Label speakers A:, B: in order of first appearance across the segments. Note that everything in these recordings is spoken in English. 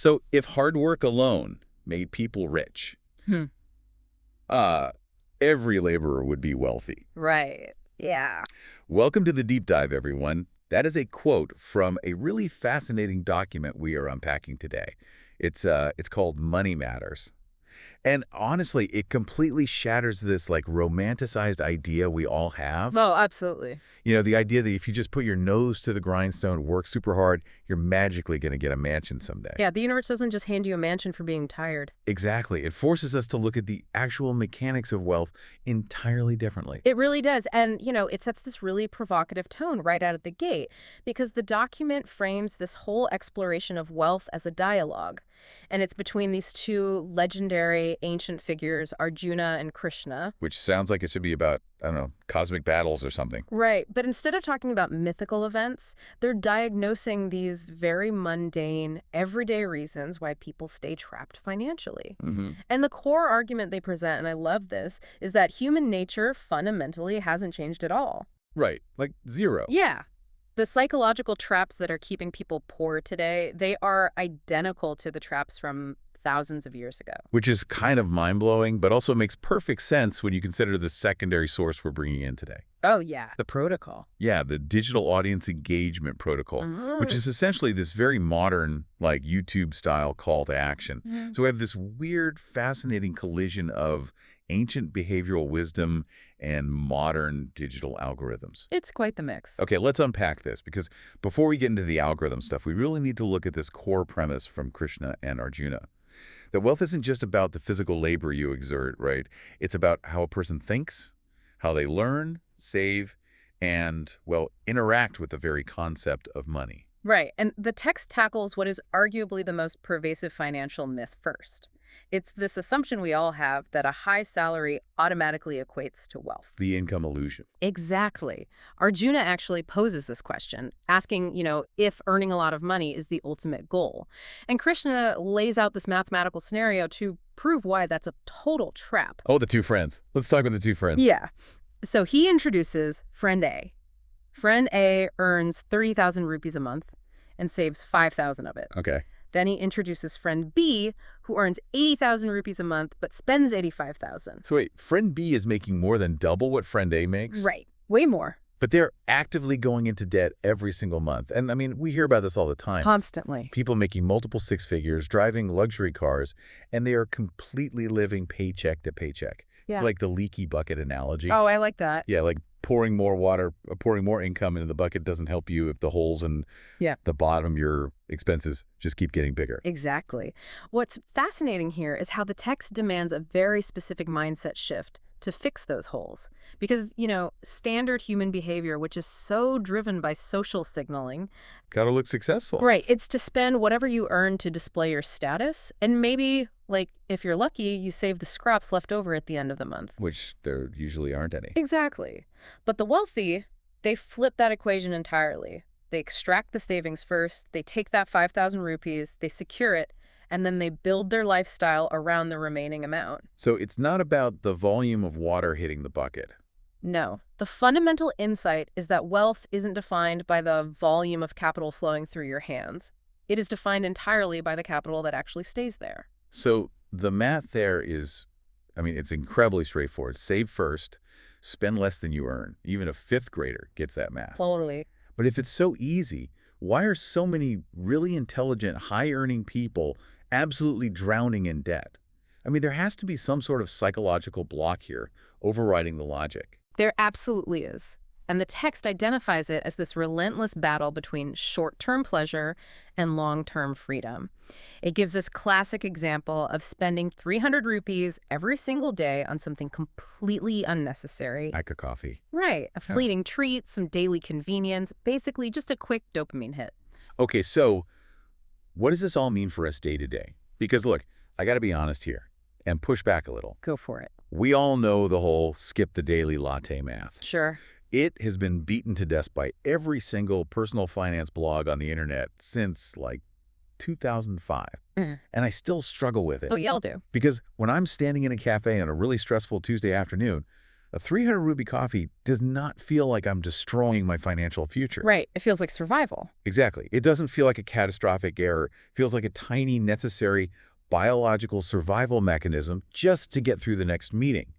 A: So if hard work alone made people rich,
B: Hmm.
A: uh, every laborer would be wealthy.
B: Right. Yeah.
A: Welcome to the deep dive, everyone. That is a quote from a really fascinating document we are unpacking today. It's called Money Matters. And honestly, it completely shatters this like romanticized idea we all have.
B: Oh, absolutely.
A: You know, the idea that if you just put your nose to the grindstone, work super hard, you're magically going to get a mansion someday.
B: Yeah, the universe doesn't just hand you a mansion for being tired.
A: Exactly. It forces us to look at the actual mechanics of wealth entirely differently.
B: It really does. And, it sets this really provocative tone right out of the gate because the document frames this whole exploration of wealth as a dialogue. And it's between these two legendary ancient figures, Arjuna and Krishna.
A: Which sounds like it should be about, I don't know, cosmic battles or something.
B: Right. But instead of talking about mythical events, they're diagnosing these very mundane, everyday reasons why people stay trapped financially. And the core argument they present, and I love this, is that human nature fundamentally hasn't changed at all.
A: Right. Like zero.
B: Yeah. The psychological traps that are keeping people poor today, they are identical to the traps from thousands of years ago.
A: Which is kind of mind-blowing, but also makes perfect sense when you consider the secondary source we're bringing in today.
B: Oh, yeah. The protocol.
A: Yeah, the digital audience engagement protocol, which is essentially this very modern, like YouTube-style call to action. So we have this weird, fascinating collision of ancient behavioral wisdom and modern digital algorithms.
B: It's quite the mix.
A: Okay, let's unpack this, because before we get into the algorithm stuff, we really need to look at this core premise from Krishna and Arjuna. That wealth isn't just about the physical labor you exert, right? It's about how a person thinks, how they learn, save, and, well, interact with the very concept of money.
B: Right. And the text tackles what is arguably the most pervasive financial myth first. It's this assumption we all have that a high salary automatically equates to wealth.
A: The income illusion.
B: Exactly. Arjuna actually poses this question, asking, if earning a lot of money is the ultimate goal. And Krishna lays out this mathematical scenario to prove why that's a total trap.
A: Oh, the two friends. Let's talk about the two friends.
B: Yeah. So he introduces friend A. Friend A earns 30,000 rupees a month and saves 5,000 of it.
A: Okay.
B: Then he introduces friend B, who earns 80,000 rupees a month but spends 85,000.
A: So wait, friend B is making more than double what friend A makes?
B: Right. Way more.
A: But they're actively going into debt every single month. And I mean, we hear about this all the time.
B: Constantly.
A: People making multiple six figures, driving luxury cars, and they are completely living paycheck to paycheck.
B: Yeah.
A: It's like the leaky bucket analogy.
B: Oh, I like that.
A: Yeah, like pouring more water, pouring more income into the bucket doesn't help you if the holes in the bottom, your expenses just keep getting bigger.
B: Exactly. What's fascinating here is how the text demands a very specific mindset shift to fix those holes. Because, standard human behavior, which is so driven by social signaling.
A: Gotta look successful.
B: Right. It's to spend whatever you earn to display your status. And maybe, if you're lucky, you save the scraps left over at the end of the month.
A: Which there usually aren't any.
B: Exactly. But the wealthy, they flip that equation entirely. They extract the savings first, they take that 5,000 rupees, they secure it, and then they build their lifestyle around the remaining amount.
A: So it's not about the volume of water hitting the bucket.
B: No. The fundamental insight is that wealth isn't defined by the volume of capital flowing through your hands. It is defined entirely by the capital that actually stays there.
A: So the math there is, it's incredibly straightforward. Save first, spend less than you earn. Even a fifth grader gets that math.
B: Totally.
A: But if it's so easy, why are so many really intelligent, high-earning people absolutely drowning in debt? There has to be some sort of psychological block here, overriding the logic.
B: There absolutely is. And the text identifies it as this relentless battle between short-term pleasure and long-term freedom. It gives this classic example of spending 300 rupees every single day on something completely unnecessary.
A: Like a coffee.
B: Right. A fleeting treat, some daily convenience, basically just a quick dopamine hit.
A: Okay, so what does this all mean for us day to day? Because look, I got to be honest here and push back a little.
B: Go for it.
A: We all know the whole skip the daily latte math.
B: Sure.
A: It has been beaten to death by every single personal finance blog on the internet since, 2005. And I still struggle with it.
B: Oh, y'all do.
A: Because when I'm standing in a cafe on a really stressful Tuesday afternoon, A 300 rupee coffee does not feel like I'm destroying my financial future.
B: Right. It feels like survival.
A: Exactly. It doesn't feel like a catastrophic error. It feels like a tiny, necessary biological survival mechanism just to get through the next meeting.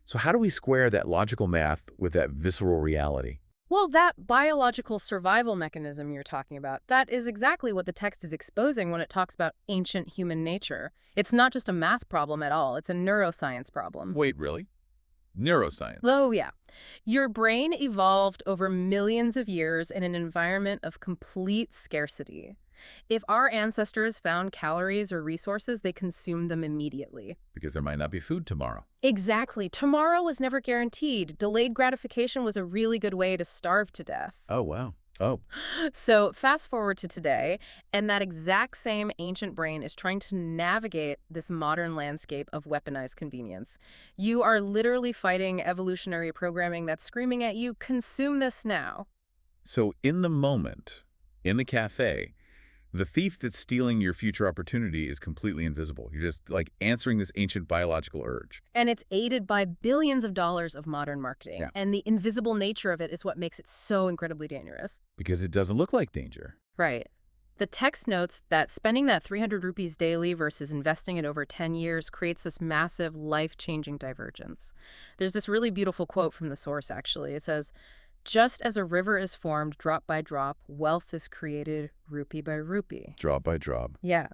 A: So how do we square that logical math with that visceral reality?
B: Well, that biological survival mechanism you're talking about, that is exactly what the text is exposing when it talks about ancient human nature. It's not just a math problem at all. It's a neuroscience problem.
A: Wait, really? Neuroscience.
B: Oh, yeah. Your brain evolved over millions of years in an environment of complete scarcity. If our ancestors found calories or resources, they consumed them immediately.
A: Because there might not be food tomorrow.
B: Exactly. Tomorrow was never guaranteed. Delayed gratification was a really good way to starve to death.
A: Oh, wow. Oh,
B: So fast forward to today, and that exact same ancient brain is trying to navigate this modern landscape of weaponized convenience. You are literally fighting evolutionary programming that's screaming at you, consume this now.
A: so in the moment, in the cafe, the thief that's stealing your future opportunity is completely invisible. You're just like answering this ancient biological urge.
B: And it's aided by billions of dollars of modern marketing.
A: Yeah.
B: And the invisible nature of it is what makes it so incredibly dangerous.
A: Because it doesn't look like danger.
B: Right. The text notes that spending that 300 rupees daily versus investing it over 10 years creates this massive, life-changing divergence. There's this really beautiful quote from the source, actually. It says, "Just as a river is formed drop by drop, wealth is created rupee by rupee."
A: Drop by drop.
B: Yeah.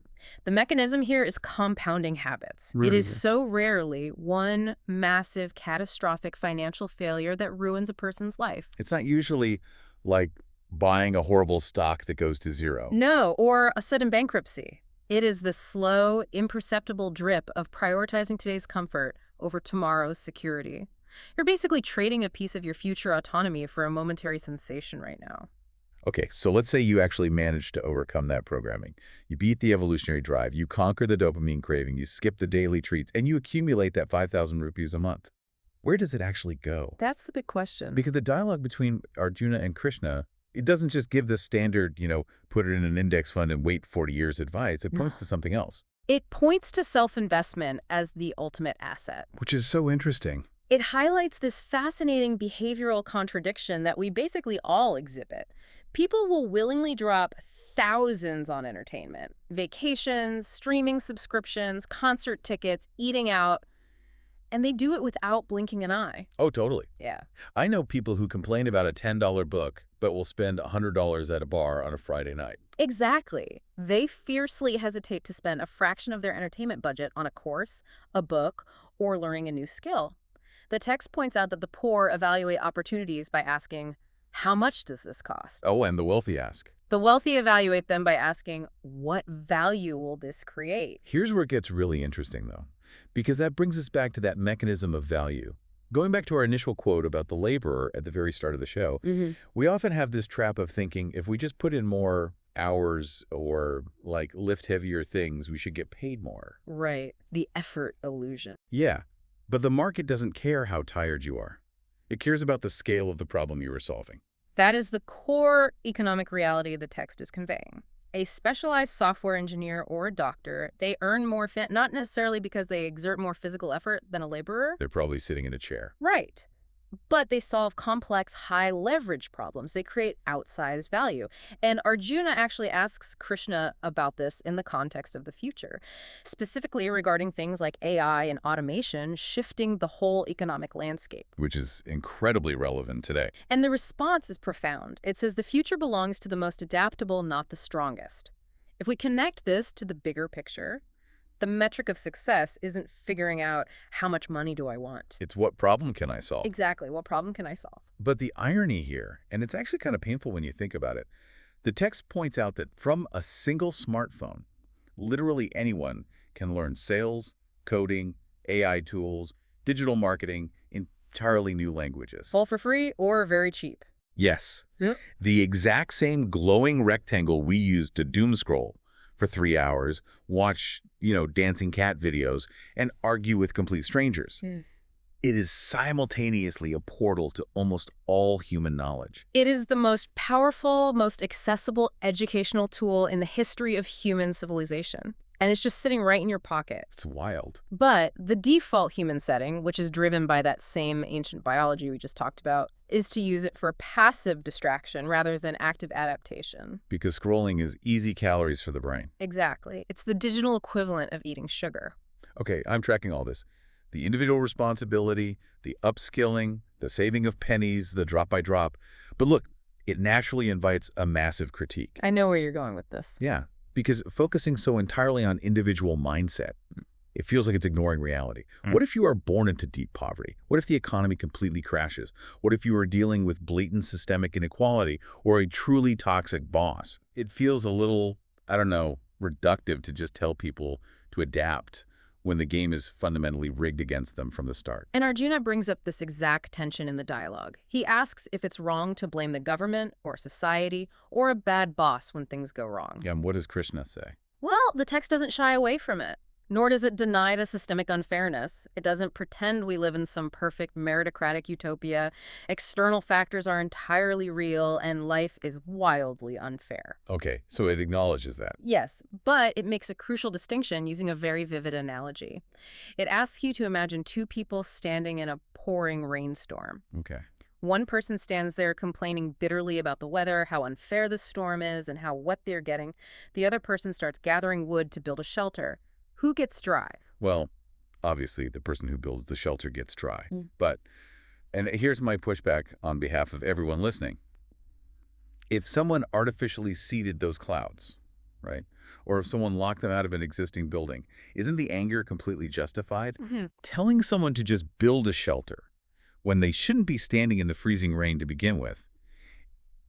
B: The mechanism here is compounding habits. It
A: Really?
B: is so rarely one massive, catastrophic financial failure that ruins a person's life.
A: It's not usually like buying a horrible stock that goes to zero.
B: No, or a sudden bankruptcy. It is the slow, imperceptible drip of prioritizing today's comfort over tomorrow's security. You're basically trading a piece of your future autonomy for a momentary sensation right now.
A: Okay, so let's say you actually manage to overcome that programming. You beat the evolutionary drive, you conquer the dopamine craving, you skip the daily treats, and you accumulate that 5,000 rupees a month. Where does it actually go?
B: That's the big question.
A: Because the dialogue between Arjuna and Krishna, it doesn't just give the standard, put it in an index fund and wait 40 years advice. It points to something else.
B: It points to self-investment as the ultimate asset.
A: Which is so interesting.
B: It highlights this fascinating behavioral contradiction that we basically all exhibit. People will willingly drop thousands on entertainment, vacations, streaming subscriptions, concert tickets, eating out, and they do it without blinking an eye.
A: Oh, totally.
B: Yeah.
A: I know people who complain about a $10 book, but will spend $100 at a bar on a Friday night.
B: Exactly. They fiercely hesitate to spend a fraction of their entertainment budget on a course, a book, or learning a new skill. The text points out that the poor evaluate opportunities by asking, how much does this cost?
A: Oh, and the wealthy ask.
B: The wealthy evaluate them by asking, what value will this create?
A: Here's where it gets really interesting, though, because that brings us back to that mechanism of value. Going back to our initial quote about the laborer at the very start of the show, we often have this trap of thinking if we just put in more hours or like lift heavier things, we should get paid more.
B: Right. The effort illusion.
A: Yeah, but the market doesn't care how tired you are. It cares about the scale of the problem you are solving.
B: That is the core economic reality the text is conveying. A specialized software engineer or a doctor, they earn more, not necessarily because they exert more physical effort than a laborer.
A: They're probably sitting in a chair.
B: Right. But they solve complex, high-leverage problems. They create outsized value. And Arjuna actually asks Krishna about this in the context of the future, specifically regarding things like AI and automation shifting the whole economic landscape.
A: Which is incredibly relevant today.
B: And the response is profound. It says the future belongs to the most adaptable, not the strongest. If we connect this to the bigger picture, the metric of success isn't figuring out how much money do I want.
A: It's what problem can I solve?
B: Exactly. What problem can I solve?
A: But the irony here, and it's actually kind of painful when you think about it, the text points out that from a single smartphone, literally anyone can learn sales, coding, AI tools, digital marketing, entirely new languages.
B: All for free or very cheap.
A: Yes.
B: Yeah.
A: The exact same glowing rectangle we use to doom scroll for 3 hours, watch, dancing cat videos, and argue with complete strangers. It is simultaneously a portal to almost all human knowledge.
B: It is the most powerful, most accessible educational tool in the history of human civilization. And it's just sitting right in your pocket.
A: It's wild.
B: But the default human setting, which is driven by that same ancient biology we just talked about, is to use it for passive distraction rather than active adaptation.
A: Because scrolling is easy calories for the brain.
B: Exactly. It's the digital equivalent of eating sugar.
A: Okay, I'm tracking all this. The individual responsibility, the upskilling, the saving of pennies, the drop by drop. But look, it naturally invites a massive critique.
B: I know where you're going with this.
A: Yeah, because focusing so entirely on individual mindset, it feels like it's ignoring reality. What if you are born into deep poverty? What if the economy completely crashes? What if you are dealing with blatant systemic inequality or a truly toxic boss? It feels a little, I don't know, reductive to just tell people to adapt when the game is fundamentally rigged against them from the start.
B: And Arjuna brings up this exact tension in the dialogue. He asks if it's wrong to blame the government or society or a bad boss when things go wrong.
A: Yeah, and what does Krishna say?
B: Well, the text doesn't shy away from it. Nor does it deny the systemic unfairness. It doesn't pretend we live in some perfect meritocratic utopia. External factors are entirely real, and life is wildly unfair.
A: Okay, so it acknowledges that.
B: Yes, but it makes a crucial distinction using a very vivid analogy. It asks you to imagine two people standing in a pouring rainstorm.
A: Okay.
B: One person stands there complaining bitterly about the weather, how unfair the storm is, and how wet they're getting. The other person starts gathering wood to build a shelter. Who gets dry?
A: Well, obviously, the person who builds the shelter gets dry.
B: Mm.
A: But, and here's my pushback on behalf of everyone listening. If someone artificially seeded those clouds, right, or if someone locked them out of an existing building, isn't the anger completely justified? Telling someone to just build a shelter when they shouldn't be standing in the freezing rain to begin with,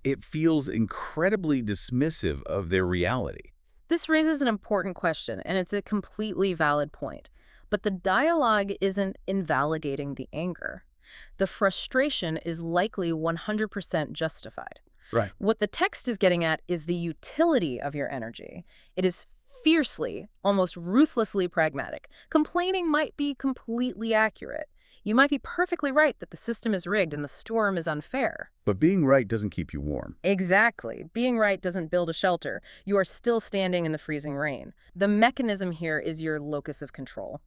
A: it feels incredibly dismissive of their reality.
B: This raises an important question, and it's a completely valid point. But the dialogue isn't invalidating the anger. The frustration is likely 100% justified.
A: Right.
B: What the text is getting at is the utility of your energy. It is fiercely, almost ruthlessly pragmatic. Complaining might be completely accurate. You might be perfectly right that the system is rigged and the storm is unfair.
A: But being right doesn't keep you warm.
B: Exactly. Being right doesn't build a shelter. You are still standing in the freezing rain. The mechanism here is your locus of control.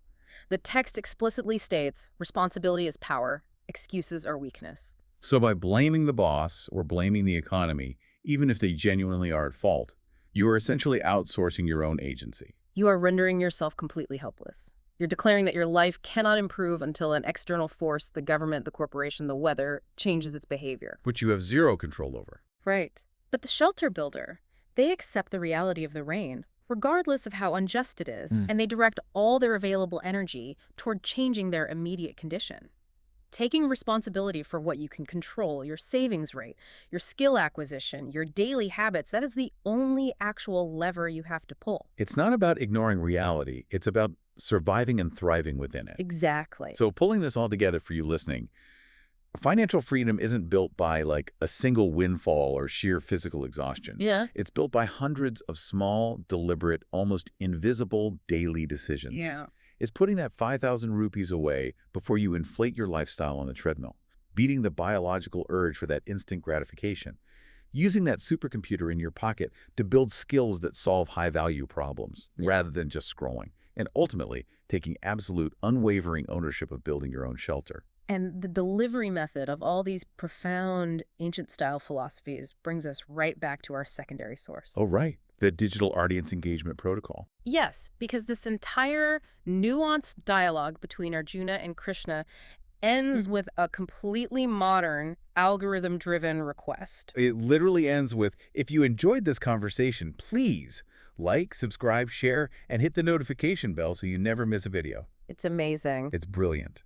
B: The text explicitly states responsibility is power, excuses are weakness.
A: So by blaming the boss or blaming the economy, even if they genuinely are at fault, you are essentially outsourcing your own agency.
B: You are rendering yourself completely helpless. You're declaring that your life cannot improve until an external force, the government, the corporation, the weather, changes its behavior.
A: Which you have zero control over.
B: Right. But the shelter builder, they accept the reality of the rain, regardless of how unjust it is, and they direct all their available energy toward changing their immediate condition. Taking responsibility for what you can control, your savings rate, your skill acquisition, your daily habits, that is the only actual lever you have to pull.
A: It's not about ignoring reality. It's about surviving and thriving within it.
B: Exactly.
A: So pulling this all together for you listening, financial freedom isn't built by like a single windfall or sheer physical exhaustion.
B: Yeah.
A: It's built by hundreds of small, deliberate, almost invisible daily decisions.
B: Yeah.
A: Is putting that 5,000 rupees away before you inflate your lifestyle on the treadmill, beating the biological urge for that instant gratification, using that supercomputer in your pocket to build skills that solve high-value problems rather than just scrolling, and ultimately taking absolute unwavering ownership of building your own shelter.
B: And the delivery method of all these profound ancient-style philosophies brings us right back to our secondary source.
A: Oh, right. The digital audience engagement protocol.
B: Yes, because this entire nuanced dialogue between Arjuna and Krishna ends with a completely modern, algorithm-driven request.
A: It literally ends with, if you enjoyed this conversation, please like, subscribe, share, and hit the notification bell so you never miss a video.
B: It's amazing.
A: It's brilliant.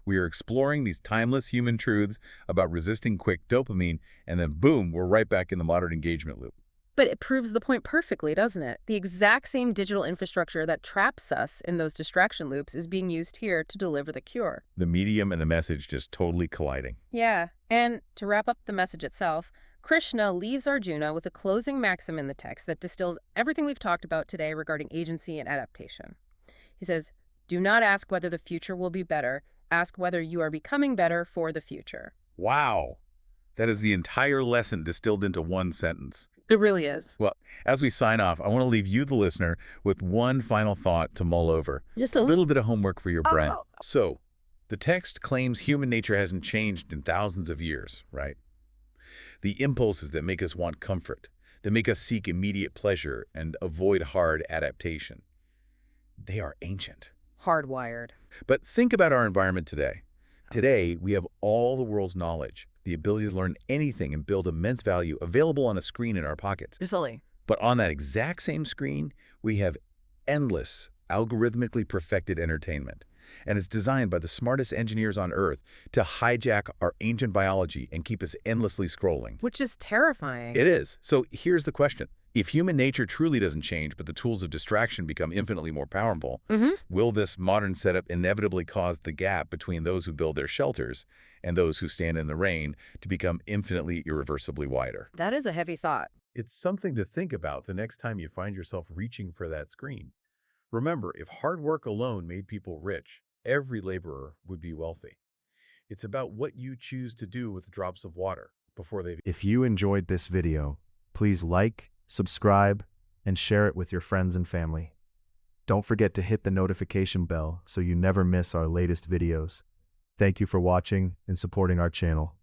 A: We are exploring these timeless human truths about resisting quick dopamine, and then boom, we're right back in the modern engagement loop.
B: But it proves the point perfectly, doesn't it? The exact same digital infrastructure that traps us in those distraction loops is being used here to deliver the cure.
A: The medium and the message just totally colliding.
B: Yeah, and to wrap up the message itself, Krishna leaves Arjuna with a closing maxim in the text that distills everything we've talked about today regarding agency and adaptation. He says, "Do not ask whether the future will be better. Ask whether you are becoming better for the future."
A: Wow. That is the entire lesson distilled into one sentence.
B: It really is.
A: Well, as we sign off, I want to leave you, the listener, with one final thought to mull over.
B: Just
A: A
B: a
A: little bit of homework for your brain.
B: Oh.
A: So, the text claims human nature hasn't changed in thousands of years, right? The impulses that make us want comfort, that make us seek immediate pleasure and avoid hard adaptation, they are ancient.
B: Hardwired.
A: But think about our environment today. Today, we have all the world's knowledge, the ability to learn anything and build immense value available on a screen in our pockets.
B: Silly.
A: But on that exact same screen, we have endless, algorithmically perfected entertainment. And it's designed by the smartest engineers on Earth to hijack our ancient biology and keep us endlessly scrolling.
B: Which is terrifying.
A: It is. So here's the question. If human nature truly doesn't change, but the tools of distraction become infinitely more powerful, will this modern setup inevitably cause the gap between those who build their shelters and those who stand in the rain to become infinitely, irreversibly wider?
B: That is a heavy thought.
A: It's something to think about the next time you find yourself reaching for that screen. Remember, if hard work alone made people rich, every laborer would be wealthy. It's about what you choose to do with drops of water before they...
C: If you enjoyed this video, please like, subscribe, and share it with your friends and family. Don't forget to hit the notification bell so you never miss our latest videos. Thank you for watching and supporting our channel.